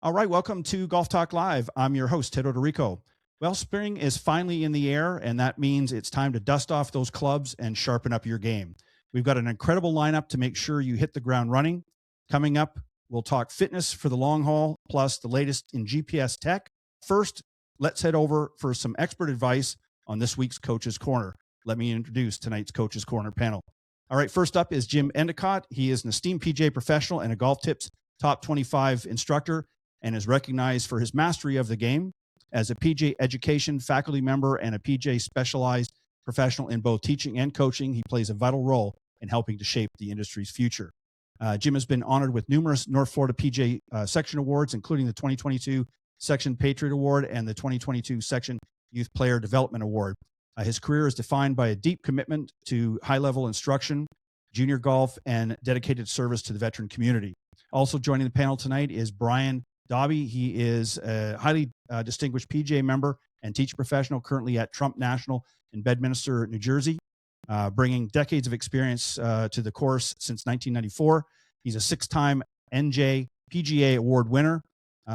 All right, welcome to Golf Talk Live. I'm your host, Ted Odorico. Well, spring is finally in the air, and that means it's time to dust off those clubs and sharpen up your game. We've got an incredible lineup to make sure you hit the ground running. Coming up, we'll talk fitness for the long haul, plus the latest in GPS tech. First, let's head over for some expert advice on this week's Coach's Corner. Let me introduce tonight's Coach's Corner panel. All right, first up is Jim Endicott. He is an esteemed PGA professional and a Golf Tips Top 25 instructor, and is recognized for his mastery of the game. As a PJ Education faculty member and a PJ specialized professional in both teaching and coaching, he plays a vital role in helping to shape the industry's future. Jim has been honored with numerous North Florida PJ Section Awards, including the 2022 Section Patriot Award and the 2022 Section Youth Player Development Award. His career is defined by a deep commitment to high-level instruction, junior golf, and dedicated service to the veteran community. Also joining the panel tonight is Brian Dobbie. He is a highly distinguished PGA member and teaching professional currently at Trump National in Bedminster, New Jersey, bringing decades of experience to the course since 1994. He's a six-time NJ PGA Award winner.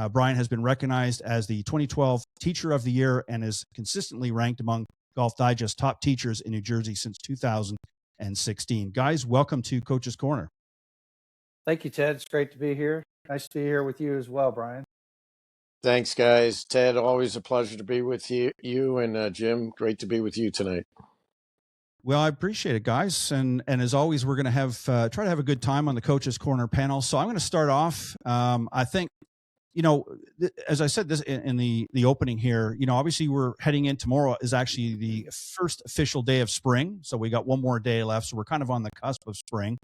Brian has been recognized as the 2012 Teacher of the Year and is consistently ranked among Golf Digest top teachers in New Jersey since 2016. Guys, welcome to Coach's Corner. Thank you, Ted. It's great to be here. Nice to be here with you as well, Brian. Thanks, guys. Ted, always a pleasure to be with you and Jim, great to be with you tonight. Well, I appreciate it, guys. And as always, we're going to have try to have a good time on the Coach's Corner panel. So I'm going to start off. I think, as I said this in the opening here, obviously we're heading in. Tomorrow is actually the first official day of spring. So we got one more day left. So we're kind of on the cusp of spring.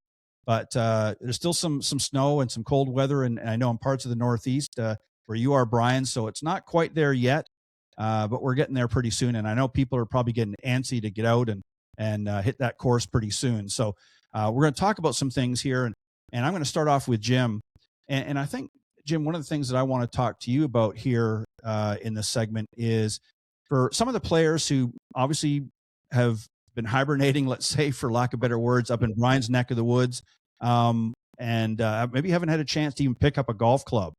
But there's still some snow and some cold weather, and I know in parts of the Northeast where you are, Brian. So it's not quite there yet, but we're getting there pretty soon. And I know people are probably getting antsy to get out and hit that course pretty soon. So we're going to talk about some things here, and I'm going to start off with Jim. And I think, Jim, one of the things that I want to talk to you about here in this segment is for some of the players who obviously have been hibernating, let's say, for lack of better words, up in Brian's neck of the woods, and maybe haven't had a chance to even pick up a golf club.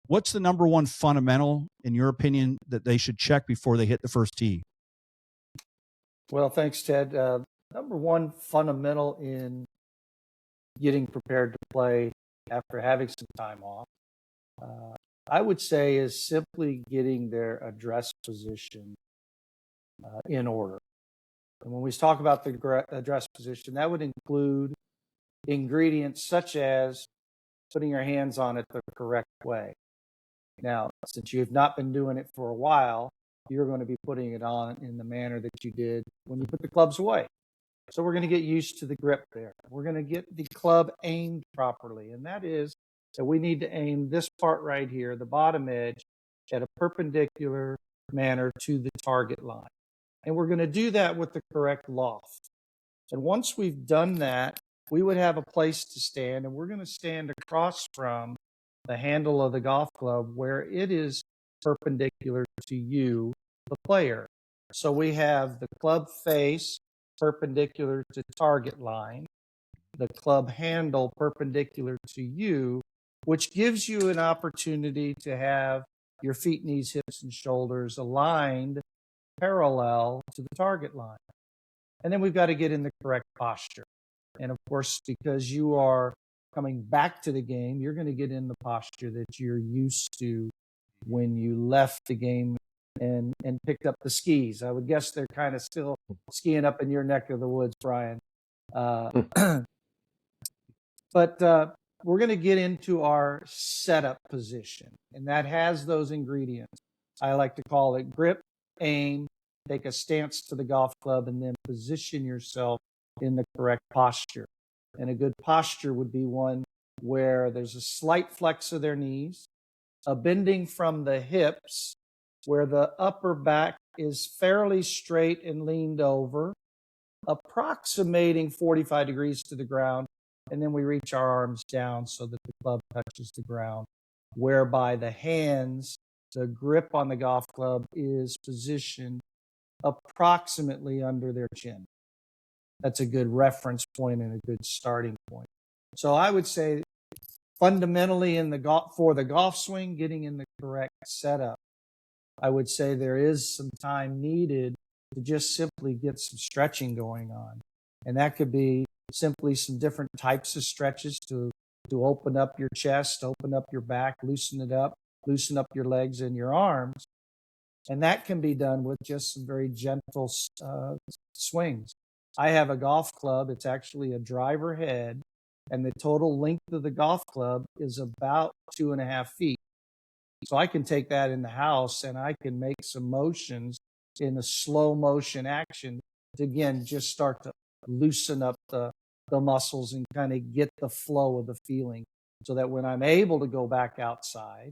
What's the number one fundamental, in your opinion, that they should check before they hit the first tee? Well, thanks, Ted. Number one fundamental in getting prepared to play after having some time off, I would say, is simply getting their address position in order. And when we talk about the address position, that would include ingredients such as putting your hands on it the correct way. Now, since you have not been doing it for a while, you're going to be putting it on in the manner that you did when you put the clubs away. So we're going to get used to the grip there. We're going to get the club aimed properly. And that is that we need to aim this part right here, the bottom edge, at a perpendicular manner to the target line. And we're going to do that with the correct loft. And once we've done that, we would have a place to stand, and we're going to stand across from the handle of the golf club where it is perpendicular to you, the player. So we have the club face perpendicular to target line, the club handle perpendicular to you, which gives you an opportunity to have your feet, knees, hips, and shoulders aligned parallel to the target line. And then we've got to get in the correct posture. And of course, because you are coming back to the game, you're going to get in the posture that you're used to when you left the game and picked up the skis. I would guess they're kind of still skiing up in your neck of the woods, Brian. But we're going to get into our setup position, and that has those ingredients. I like to call it grip, aim, take a stance to the golf club, and then position yourself in the correct posture. And a good posture would be one where there's a slight flex of their knees, a bending from the hips, where the upper back is fairly straight and leaned over, approximating 45 degrees to the ground, and then we reach our arms down so that the club touches the ground, whereby the hands, the grip on the golf club is positioned approximately under their chin. That's a good reference point and a good starting point. So I would say fundamentally in the golf swing, getting in the correct setup, I would say there is some time needed to just simply get some stretching going on. And that could be simply some different types of stretches to open up your chest, open up your back, loosen it up, loosen up your legs and your arms. And that can be done with just some very gentle swings. I have a golf club. It's actually a driver head, and the total length of the golf club is about 2.5 feet. So I can take that in the house and I can make some motions in a slow motion action to, again, just start to loosen up the muscles and kind of get the flow of the feeling, so that when I'm able to go back outside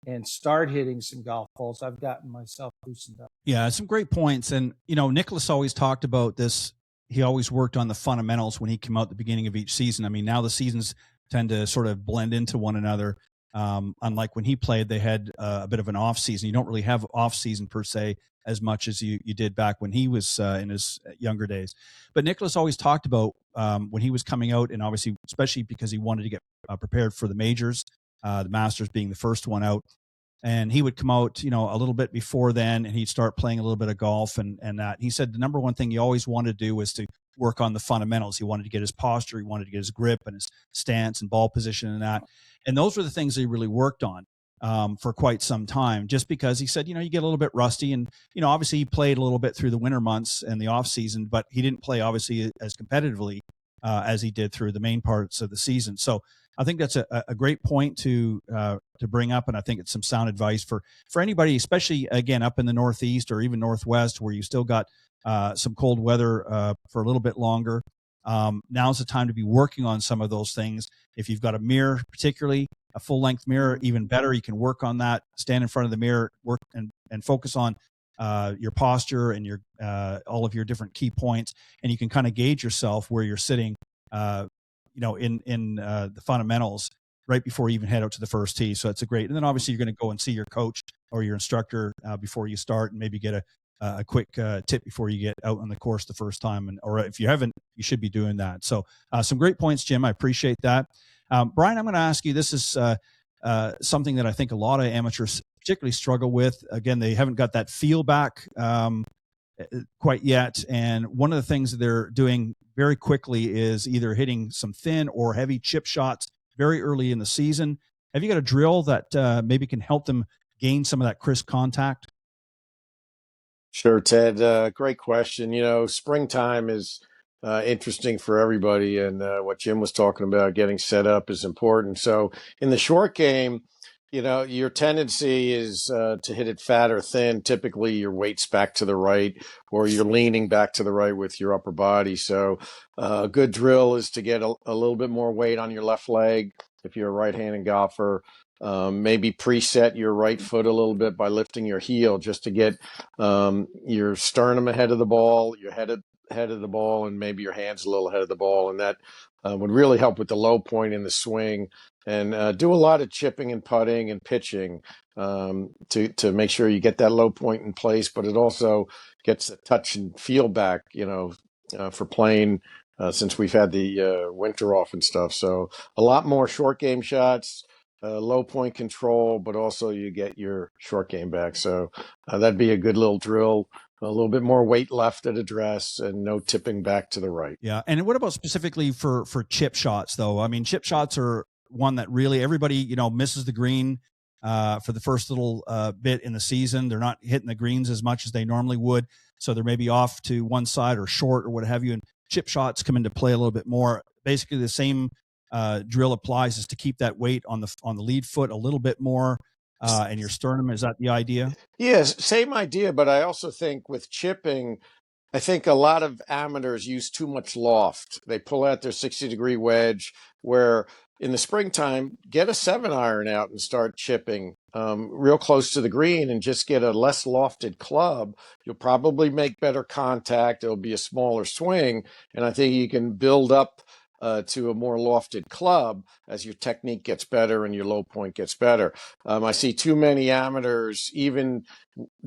and start hitting some golf balls, I've gotten myself loosened up. Yeah, some great points. And, Nicklaus always talked about this. He always worked on the fundamentals when he came out at the beginning of each season. I mean, now the seasons tend to sort of blend into one another. Unlike when he played, they had a bit of an off season. You don't really have off season per se as much as you did back when he was in his younger days. But Nicklaus always talked about when he was coming out, and obviously, especially because he wanted to get prepared for the majors, the Masters being the first one out. And he would come out, a little bit before then, and he'd start playing a little bit of golf and that. He said the number one thing he always wanted to do was to work on the fundamentals. He wanted to get his posture, he wanted to get his grip and his stance and ball position and that. And those were the things he really worked on for quite some time, just because he said, you get a little bit rusty. And, obviously he played a little bit through the winter months and the off season, but he didn't play obviously as competitively as he did through the main parts of the season. So I think that's a great point to bring up, and I think it's some sound advice for anybody, especially again up in the Northeast or even Northwest, where you still got some cold weather for a little bit longer. Now's the time to be working on some of those things. If you've got a mirror, particularly a full length mirror, even better. You can work on that. Stand in front of the mirror, work and focus on your posture and your all of your different key points, and you can kind of gauge yourself where you're sitting. In the fundamentals right before you even head out to the first tee. So it's a great, and then obviously you're going to go and see your coach or your instructor before you start, and maybe get a quick tip before you get out on the course the first time. Or if you haven't, you should be doing that. So some great points, Jim. I appreciate that. Brian, I'm going to ask you, this is something that I think a lot of amateurs particularly struggle with. Again, they haven't got that feel back quite yet. And one of the things that they're doing very quickly is either hitting some thin or heavy chip shots very early in the season. Have you got a drill that maybe can help them gain some of that crisp contact? Sure, Ted. Great question. Springtime is interesting for everybody, and what Jim was talking about, getting set up, is important. So in the short game, your tendency is to hit it fat or thin. Typically, your weight's back to the right, or you're leaning back to the right with your upper body. So a good drill is to get a little bit more weight on your left leg if you're a right-handed golfer. Maybe preset your right foot a little bit by lifting your heel, just to get your sternum ahead of the ball, your head of the ball, and maybe your hands a little ahead of the ball. And that would really help with the low point in the swing. And do a lot of chipping and putting and pitching to make sure you get that low point in place. But it also gets the touch and feel back, for playing since we've had the winter off and stuff. So a lot more short game shots, low point control, but also you get your short game back. So that'd be a good little drill. A little bit more weight left at address and no tipping back to the right. Yeah. And what about specifically for chip shots, though? I mean, chip shots are one that really everybody, misses the green for the first little bit in the season. They're not hitting the greens as much as they normally would. So they're maybe off to one side or short or what have you. And chip shots come into play a little bit more. Basically, the same drill applies, is to keep that weight on the lead foot a little bit more and your sternum. Is that the idea? Yes, same idea. But I also think with chipping, I think a lot of amateurs use too much loft. They pull out their 60-degree wedge, where in the springtime, get a 7-iron out and start chipping real close to the green, and just get a less lofted club. You'll probably make better contact. It'll be a smaller swing. And I think you can build up to a more lofted club as your technique gets better and your low point gets better. I see too many amateurs, even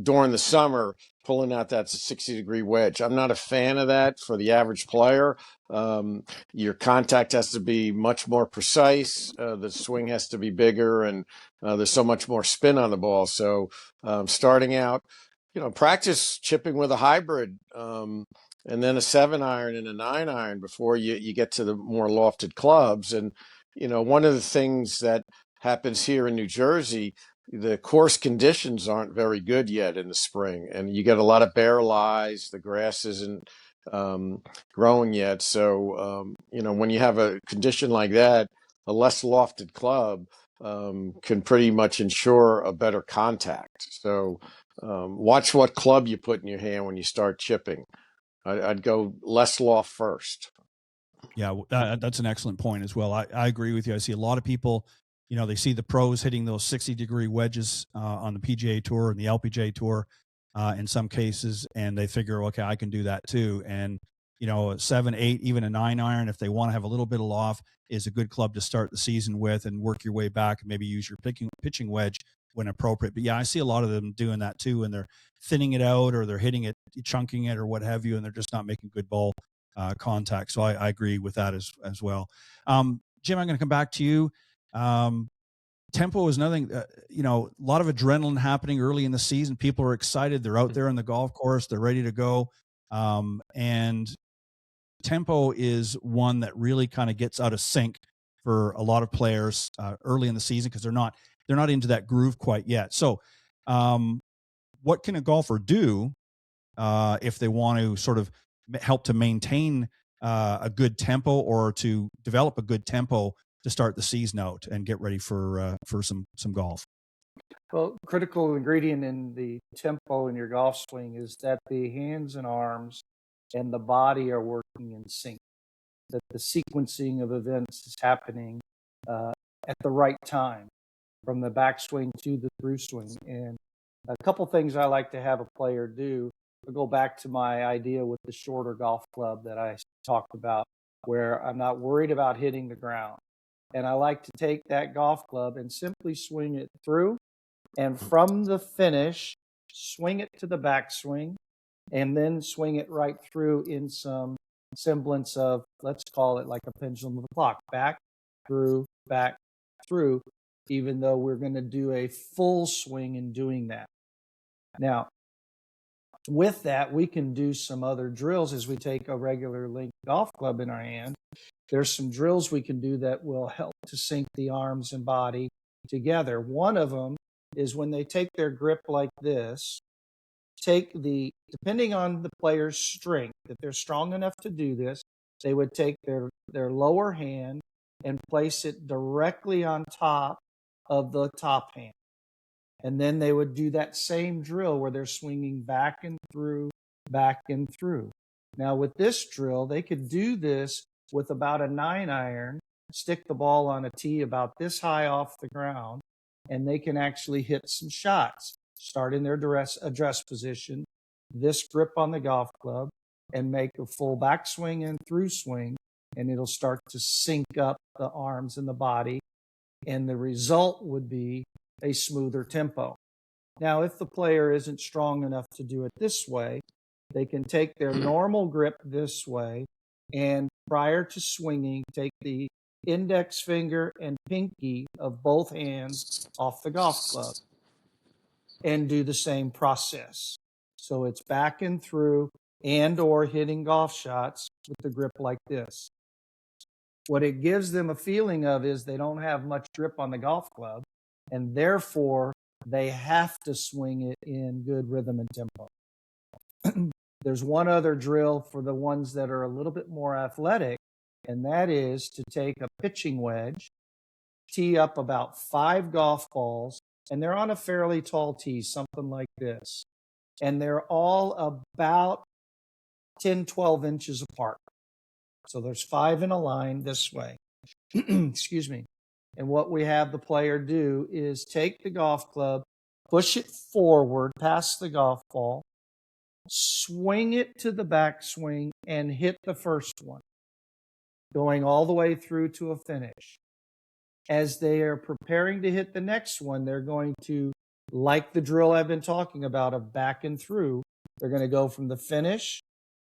during the summer, pulling out that 60-degree wedge. I'm not a fan of that for the average player. Your contact has to be much more precise. The swing has to be bigger, and there's so much more spin on the ball. So starting out, practice chipping with a hybrid, and then a 7-iron and a 9-iron before you get to the more lofted clubs. And, one of the things that happens here in New Jersey, the course conditions aren't very good yet in the spring, and you get a lot of bare lies. The grass isn't growing yet. So, when you have a condition like that, a less lofted club can pretty much ensure a better contact. So watch what club you put in your hand when you start chipping. I'd go less loft first. Yeah, that's an excellent point as well. I agree with you. I see a lot of people, they see the pros hitting those 60-degree wedges on the PGA Tour and the LPGA Tour in some cases, and they figure, okay, I can do that too. And, a 7, 8, even a 9-iron, if they want to have a little bit of loft, is a good club to start the season with and work your way back and maybe use your pitching wedge when appropriate. But yeah, I see a lot of them doing that too, and they're thinning it out or they're hitting it, chunking it or what have you, and they're just not making good ball contact. So I agree with that as well. Jim, I'm going to come back to you. Tempo is another thing, a lot of adrenaline happening early in the season. People are excited. They're out there on the golf course. They're ready to go. And tempo is one that really kind of gets out of sync for a lot of players early in the season because they're not into that groove quite yet. So what can a golfer do if they want to sort of help to maintain a good tempo or to develop a good tempo to start the season out and get ready for some golf? Well, critical ingredient in the tempo in your golf swing is that the hands and arms and the body are working in sync, that the sequencing of events is happening at the right time, from the backswing to the through swing. And a couple things I like to have a player do, I'll go back to my idea with the shorter golf club that I talked about, where I'm not worried about hitting the ground. And I like to take that golf club and simply swing it through, and from the finish, swing it to the backswing, and then swing it right through in some semblance of, let's call it like a pendulum of a clock, back through, even though we're going to do a full swing in doing that. Now, with that, we can do some other drills as we take a regular length golf club in our hand. There's some drills we can do that will help to sync the arms and body together. One of them is when they take their grip like this, depending on the player's strength, if they're strong enough to do this, they would take their lower hand and place it directly on top of the top hand. And then they would do that same drill where they're swinging back and through, back and through. Now with this drill, they could do this with about a 9-iron, stick the ball on a tee about this high off the ground, and they can actually hit some shots. Start in their address position, this grip on the golf club, and make a full backswing and through swing, and it'll start to sync up the arms and the body, and the result would be a smoother tempo. Now, if the player isn't strong enough to do it this way, they can take their normal grip this way, and prior to swinging, take the index finger and pinky of both hands off the golf club and do the same process. So it's back and through and or hitting golf shots with the grip like this. What it gives them a feeling of is they don't have much grip on the golf club, and therefore they have to swing it in good rhythm and tempo. There's one other drill for the ones that are a little bit more athletic, and that is to take a pitching wedge, tee up about 5 golf balls, and they're on a fairly tall tee, something like this. And they're all about 10, 12 inches apart. So there's 5 in a line this way. Excuse me. And what we have the player do is take the golf club, push it forward past the golf ball, swing it to the backswing, and hit the first one. going all the way through to a finish. As they are preparing to hit the next one, they're going to, like the drill I've been talking about of back and through, they're going to go from the finish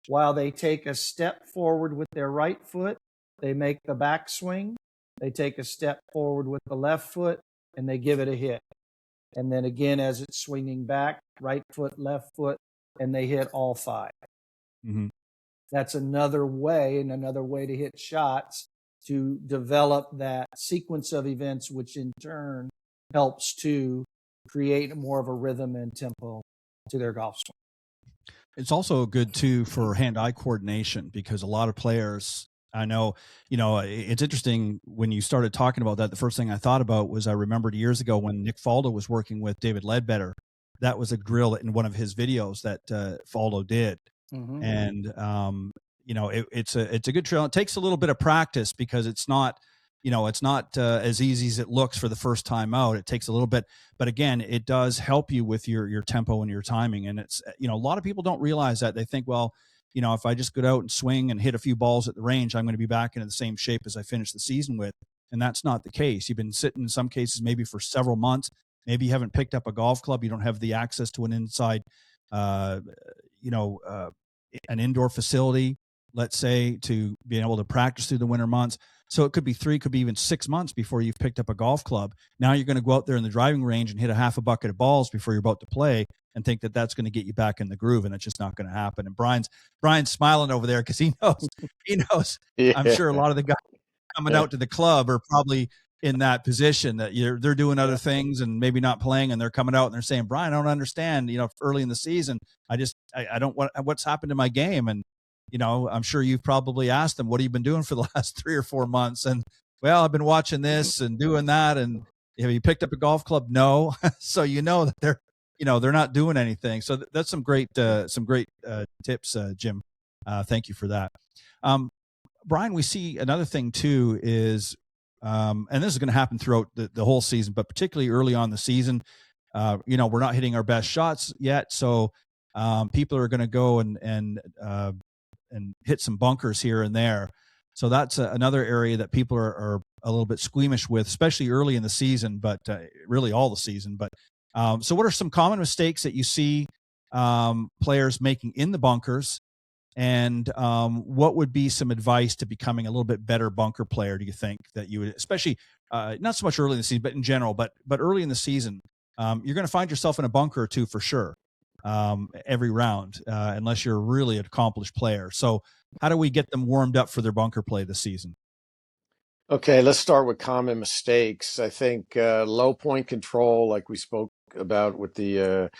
while they take a step forward with their right foot. They make the backswing. They take a step forward with the left foot, and they give it a hit. And then again, as it's swinging back, right foot, left foot, and they hit all 5. Mm-hmm. That's another way to hit shots, to develop that sequence of events, which in turn helps to create more of a rhythm and tempo to their golf swing. It's also good too for hand-eye coordination, because a lot of players, I know, it's interesting when you started talking about that. The first thing I thought about was I remembered years ago when Nick Faldo was working with David Ledbetter. That was a drill in one of his videos that Faldo did. Mm-hmm. And, it's a good drill. It takes a little bit of practice because it's not as easy as it looks for the first time out. It takes a little bit, but again, it does help you with your tempo and your timing. And it's, a lot of people don't realize that. They think, well, if I just go out and swing and hit a few balls at the range, I'm going to be back into the same shape as I finished the season with. And that's not the case. You've been sitting in some cases, maybe for several months. Maybe you haven't picked up a golf club. You don't have the access to an inside, an indoor facility, let's say, to be able to practice through the winter months. So it could be 3, could be even 6 months before you've picked up a golf club. Now you're going to go out there in the driving range and hit a half a bucket of balls before you're about to play and think that that's going to get you back in the groove. And it's just not going to happen. And Brian's smiling over there because he knows, Yeah. I'm sure a lot of the guys coming out to the club are probably in that position that they're doing other things and maybe not playing, and they're coming out and they're saying, Brian, I don't understand, early in the season, I don't what's happened to my game. And, I'm sure you've probably asked them, what have you been doing for the last 3 or 4 months? And, well, I've been watching this and doing that. And have you picked up a golf club? No. So, that they're not doing anything. So that's some great tips, Jim. Thank you for that. Brian, we see another thing too is, and this is going to happen throughout the whole season, but particularly early on in the season, we're not hitting our best shots yet. So people are going to go and hit some bunkers here and there. So that's another area that people are a little bit squeamish with, especially early in the season, but really all the season. But so what are some common mistakes that you see players making in the bunkers? And what would be some advice to becoming a little bit better bunker player, do you think, that you would, especially not so much early in the season, but in general, but early in the season, you're going to find yourself in a bunker or two for sure every round, unless you're a really accomplished player. So how do we get them warmed up for their bunker play this season? Okay, let's start with common mistakes. I think low point control, like we spoke about with the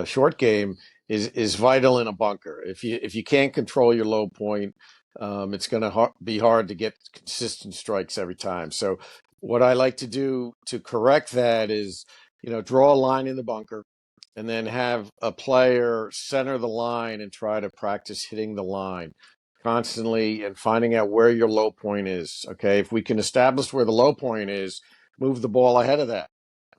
short game, is vital in a bunker. If you can't control your low point, it's going to be hard to get consistent strikes every time. So what I like to do to correct that is, draw a line in the bunker and then have a player center the line and try to practice hitting the line constantly and finding out where your low point is. Okay. If we can establish where the low point is, move the ball ahead of that.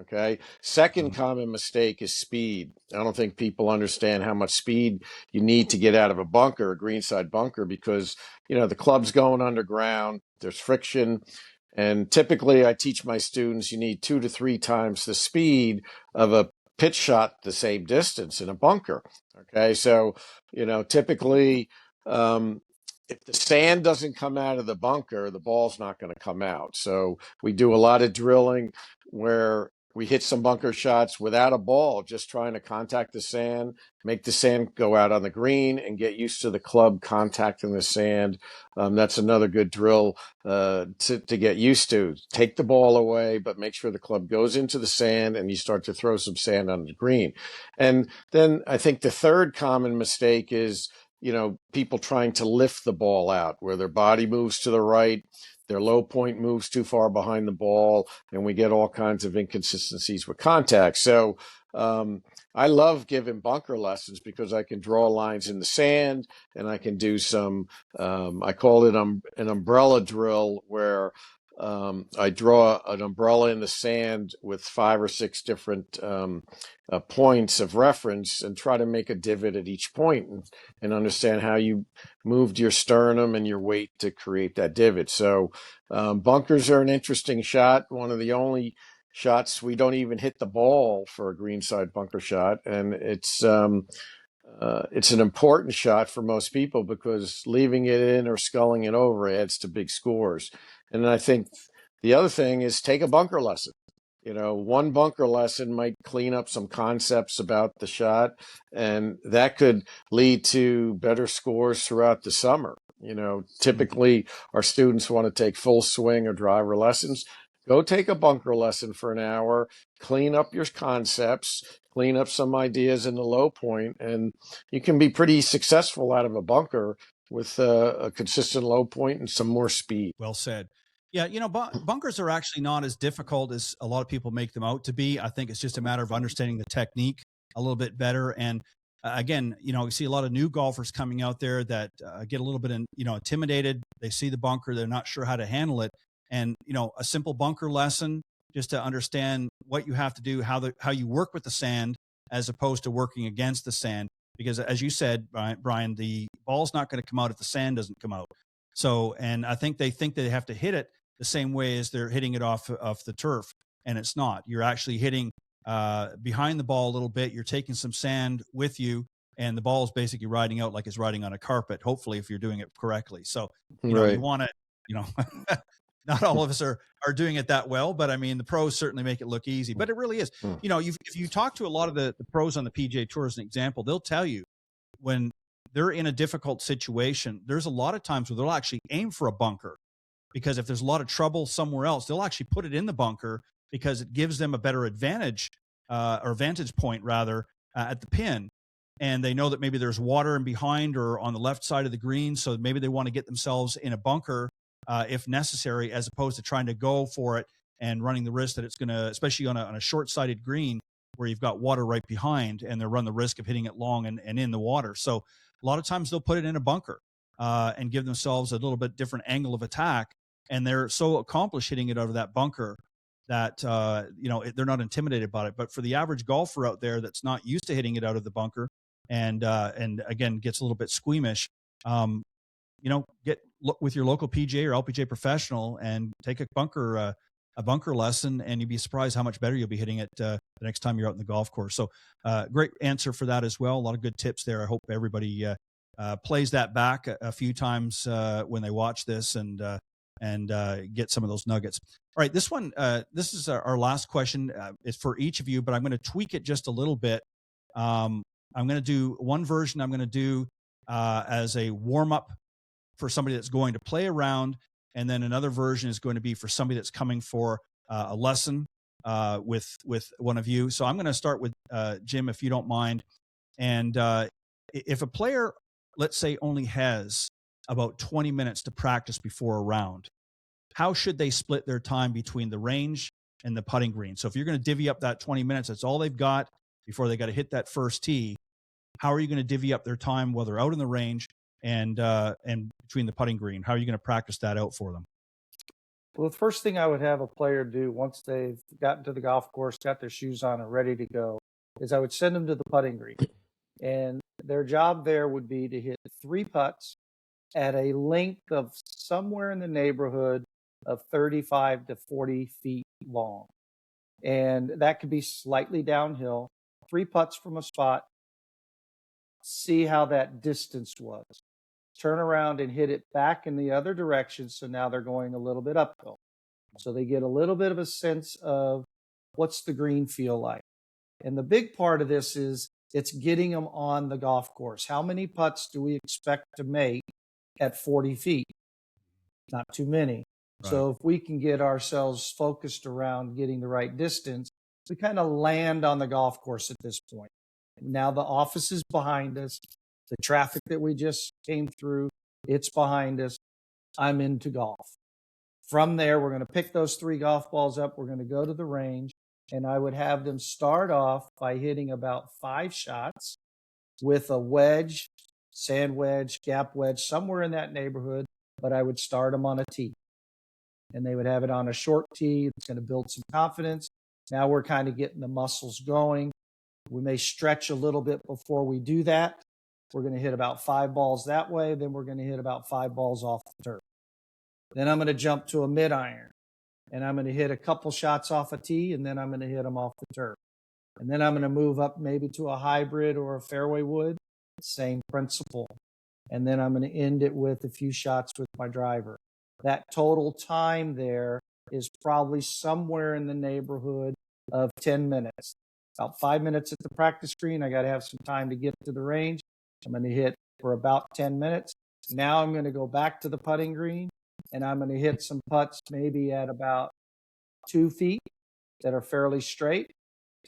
Okay. Second common mistake is speed. I don't think people understand how much speed you need to get out of a bunker, a greenside bunker, because, the club's going underground, there's friction. And typically I teach my students you need 2 to 3 times the speed of a pitch shot the same distance in a bunker. Okay. So, typically, if the sand doesn't come out of the bunker, the ball's not going to come out. So we do a lot of drilling where we hit some bunker shots without a ball, just trying to contact the sand, make the sand go out on the green, and get used to the club contacting the sand. That's another good drill to get used to. Take the ball away, but make sure the club goes into the sand and you start to throw some sand on the green. And then I think the third common mistake is, people trying to lift the ball out where their body moves to the right, their low point moves too far behind the ball, and we get all kinds of inconsistencies with contact. So I love giving bunker lessons because I can draw lines in the sand and I can do some, I call it an umbrella drill where I draw an umbrella in the sand with 5 or 6 different points of reference and try to make a divot at each point and understand how you moved your sternum and your weight to create that divot. So bunkers are an interesting shot. One of the only shots we don't even hit the ball for a greenside bunker shot, and it's an important shot for most people because leaving it in or sculling it over adds to big scores. And I think the other thing is take a bunker lesson. One bunker lesson might clean up some concepts about the shot, and that could lead to better scores throughout the summer. Typically our students want to take full swing or driver lessons. Go take a bunker lesson for an hour, clean up your concepts, clean up some ideas in the low point, and you can be pretty successful out of a bunker with a consistent low point and some more speed. Well said. Yeah, bunkers are actually not as difficult as a lot of people make them out to be. I think it's just a matter of understanding the technique a little bit better. And again, we see a lot of new golfers coming out there that get a little bit, intimidated. They see the bunker, they're not sure how to handle it. And a simple bunker lesson, just to understand what you have to do, how you work with the sand as opposed to working against the sand. Because as you said, Brian, the ball's not going to come out if the sand doesn't come out. So, and I think they have to hit it the same way as they're hitting it off the turf, and it's not. You're actually hitting behind the ball a little bit. You're taking some sand with you, and the ball is basically riding out like it's riding on a carpet, hopefully, if you're doing it correctly. So, Right. you want to, not all of us are doing it that well, but I mean, the pros certainly make it look easy, but it really is. If you talk to a lot of the pros on the PGA Tour as an example, they'll tell you when they're in a difficult situation, there's a lot of times where they'll actually aim for a bunker, because if there's a lot of trouble somewhere else, they'll actually put it in the bunker because it gives them a better advantage or vantage point rather at the pin. And they know that maybe there's water in behind or on the left side of the green. So maybe they want to get themselves in a bunker if necessary, as opposed to trying to go for it and running the risk that it's going to, especially on a short-sided green where you've got water right behind, and they run the risk of hitting it long and in the water. So a lot of times they'll put it in a bunker and give themselves a little bit different angle of attack. And they're so accomplished hitting it out of that bunker that, they're not intimidated by it. But for the average golfer out there that's not used to hitting it out of the bunker and again, gets a little bit squeamish, look with your local PGA or LPGA professional and take a bunker lesson, and you'd be surprised how much better you'll be hitting it the next time you're out in the golf course. So great answer for that as well. A lot of good tips there. I hope everybody plays that back a few times when they watch this and get some of those nuggets. All right, this one, this is our last question. It's for each of you, but I'm going to tweak it just a little bit. I'm going to do one version. I'm going to do as a warm up for somebody that's going to play around, and then another version is going to be for somebody that's coming for a lesson with one of you. So I'm going to start with Jim, if you don't mind. And if a player, let's say, only has about 20 minutes to practice before a round, how should they split their time between the range and the putting green? So if you're going to divvy up that 20 minutes, that's all they've got before they got to hit that first tee. How are you going to divvy up their time while they're out in the range and between the putting green? How are you going to practice that out for them? Well, the first thing I would have a player do once they've gotten to the golf course, got their shoes on and ready to go, is I would send them to the putting green. And their job there would be to hit 3 putts at a length of somewhere in the neighborhood of 35 to 40 feet long. And that could be slightly downhill. 3 putts from a spot. See how that distance was. Turn around and hit it back in the other direction. So now they're going a little bit uphill. So they get a little bit of a sense of what's the green feel like. And the big part of this is it's getting them on the golf course. How many putts do we expect to make at 40 feet? Not too many. Right. So if we can get ourselves focused around getting the right distance, we kind of land on the golf course at this point. Now the office is behind us. The traffic that we just came through, it's behind us. I'm into golf. From there, we're going to pick those 3 golf balls up. We're going to go to the range, and I would have them start off by hitting about 5 shots with a wedge, sand wedge, gap wedge, somewhere in that neighborhood, but I would start them on a tee. and they would have it on a short tee. It's going to build some confidence. Now we're kind of getting the muscles going. We may stretch a little bit before we do that. We're going to hit about 5 balls that way. Then we're going to hit about 5 balls off the turf. Then I'm going to jump to a mid iron, and I'm going to hit a couple shots off a tee, and then I'm going to hit them off the turf. And then I'm going to move up maybe to a hybrid or a fairway wood, same principle. And then I'm going to end it with a few shots with my driver. That total time there is probably somewhere in the neighborhood of 10 minutes. About 5 minutes at the practice green. I got to have some time to get to the range. I'm going to hit for about 10 minutes. Now I'm going to go back to the putting green, and I'm going to hit some putts maybe at about 2 feet that are fairly straight.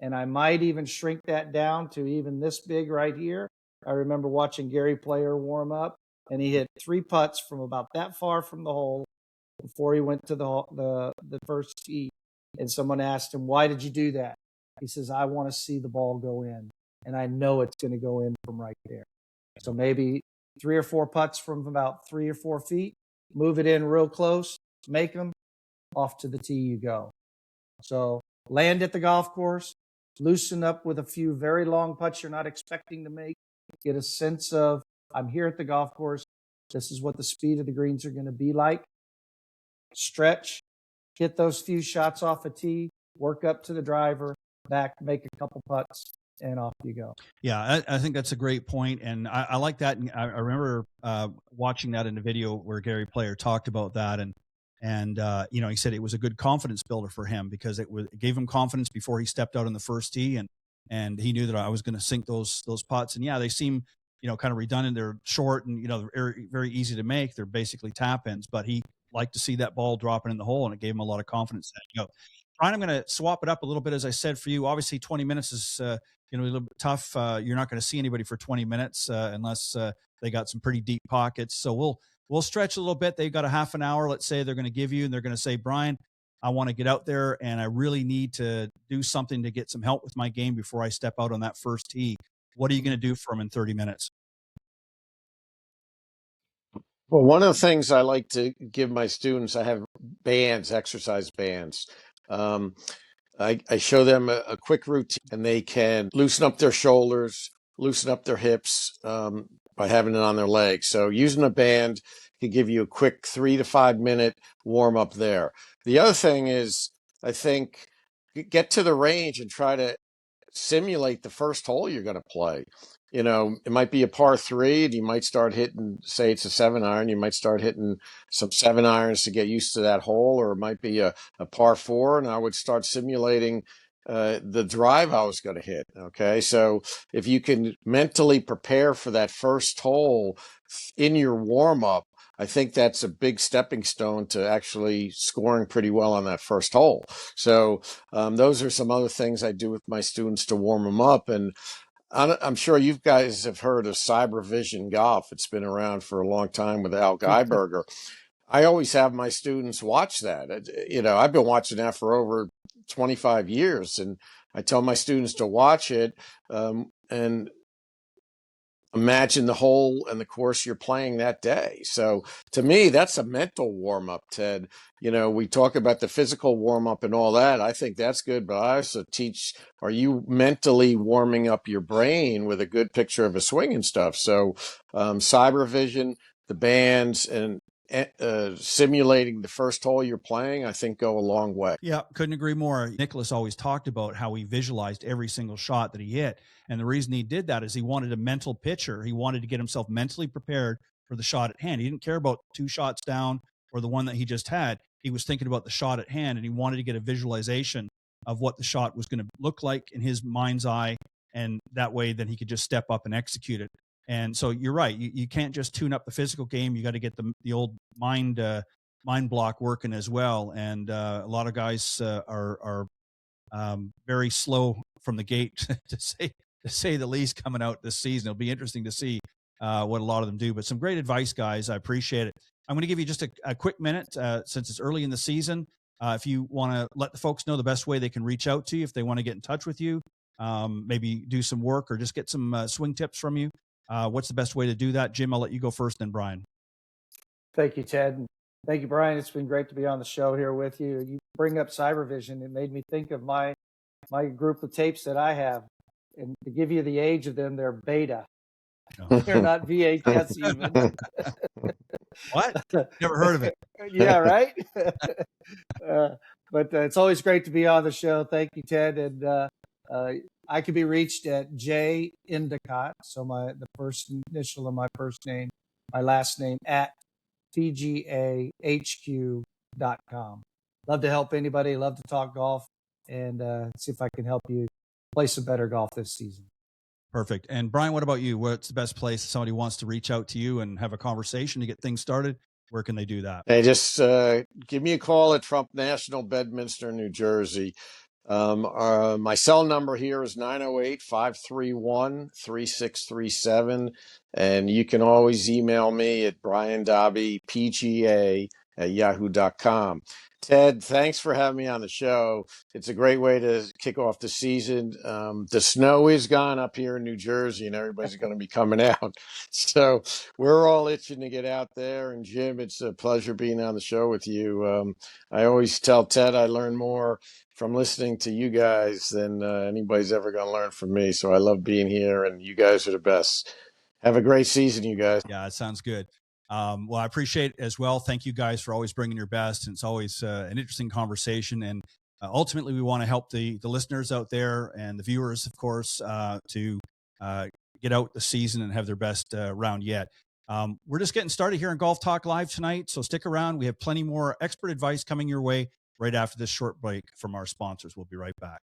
And I might even shrink that down to even this big right here. I remember watching Gary Player warm up, and he hit 3 putts from about that far from the hole before he went to the first tee. And someone asked him, "Why did you do that?" He says, "I want to see the ball go in, and I know it's going to go in from right there." So maybe 3 or 4 putts from about 3 or 4 feet, move it in real close, make them, off to the tee you go. So land at the golf course, loosen up with a few very long putts you're not expecting to make, get a sense of, I'm here at the golf course. This is what the speed of the greens are going to be like. Stretch, get those few shots off a tee, work up to the driver, back, make a couple putts, and off you go. Yeah, I think that's a great point, and I like that. And I remember watching that in a video where Gary Player talked about that, and he said it was a good confidence builder for him because it gave him confidence before he stepped out on the first tee, and he knew that I was going to sink those putts. And yeah, they seem kind of redundant. They're short and they're very, very easy to make. They're basically tap ins, but he liked to see that ball dropping in the hole, and it gave him a lot of confidence. Brian, I'm going to swap it up a little bit, as I said, for you. Obviously, 20 minutes is a little bit tough. You're not going to see anybody for 20 minutes unless they got some pretty deep pockets. So we'll stretch a little bit. They've got a half an hour, let's say, they're going to give you, and they're going to say, "Brian, I want to get out there, and I really need to do something to get some help with my game before I step out on that first tee." What are you going to do for them in 30 minutes? Well, one of the things I like to give my students, I have bands, exercise bands. I show them a quick routine, and they can loosen up their shoulders, loosen up their hips by having it on their legs. So using a band can give you a quick 3 to 5 minute warm up there. The other thing is, I think, get to the range and try to simulate the first hole you're going to play. It might be a par 3, and you might start hitting, say it's a 7-iron, you might start hitting some 7-irons to get used to that hole, or it might be a par 4, and I would start simulating the drive I was going to hit. Okay, so if you can mentally prepare for that first hole in your warm up, I think that's a big stepping stone to actually scoring pretty well on that first hole. So those are some other things I do with my students to warm them up. And I'm sure you guys have heard of Cyber Vision Golf. It's been around for a long time with Al Geiberger. I always have my students watch that. I've been watching that for over 25 years, and I tell my students to watch it and imagine the hole and the course you're playing that day. So to me, that's a mental warm up, Ted. We talk about the physical warm up and all that. I think that's good, but I also teach, are you mentally warming up your brain with a good picture of a swing and stuff? So cyber vision, the bands, and simulating the first hole you're playing, I think go a long way. Yeah, couldn't agree more. Nicklaus always talked about how he visualized every single shot that he hit. And the reason he did that is he wanted a mental picture. He wanted to get himself mentally prepared for the shot at hand. He didn't care about 2 shots down or the one that he just had. He was thinking about the shot at hand, and he wanted to get a visualization of what the shot was going to look like in his mind's eye. And that way, then he could just step up and execute it. And so you're right. You can't just tune up the physical game. You got to get the old mind block working as well. And a lot of guys are very slow from the gate, to say the least, coming out this season. It'll be interesting to see what a lot of them do. But some great advice, guys. I appreciate it. I'm going to give you just a quick minute since it's early in the season. If you want to let the folks know the best way they can reach out to you, if they want to get in touch with you, maybe do some work or just get some swing tips from you. What's the best way to do that? Jim, I'll let you go first, then Brian. Thank you, Ted. Thank you, Brian. It's been great to be on the show here with you. You bring up Cybervision. It made me think of my group of tapes that I have. And to give you the age of them, they're beta. They're not VHS even. What? Never heard of it. Yeah, right? But it's always great to be on the show. Thank you, Ted. And I can be reached at J Endicott. So the first initial of my first name, my last name, at tgahq.com. Love to help anybody. Love to talk golf and see if I can help you play some better golf this season. Perfect. And Brian, what about you? What's the best place if somebody wants to reach out to you and have a conversation to get things started? Where can they do that? Hey, just give me a call at Trump National, Bedminster, New Jersey. My cell number here is 908-531-3637. And you can always email me at briandobbie.pga@yahoo.com. Ted, thanks for having me on the show. It's a great way to kick off the season. The snow is gone up here in New Jersey, and everybody's going to be coming out. So we're all itching to get out there. And Jim, it's a pleasure being on the show with you. I always tell Ted I learn more from listening to you guys than anybody's ever going to learn from me. So I love being here, and you guys are the best. Have a great season, you guys. Yeah, it sounds good. Well, I appreciate it as well. Thank you guys for always bringing your best. And it's always an interesting conversation. And ultimately, we want to help the listeners out there and the viewers, of course, to get out the season and have their best round yet. We're just getting started here on Golf Talk Live tonight. So stick around. We have plenty more expert advice coming your way right after this short break from our sponsors. We'll be right back.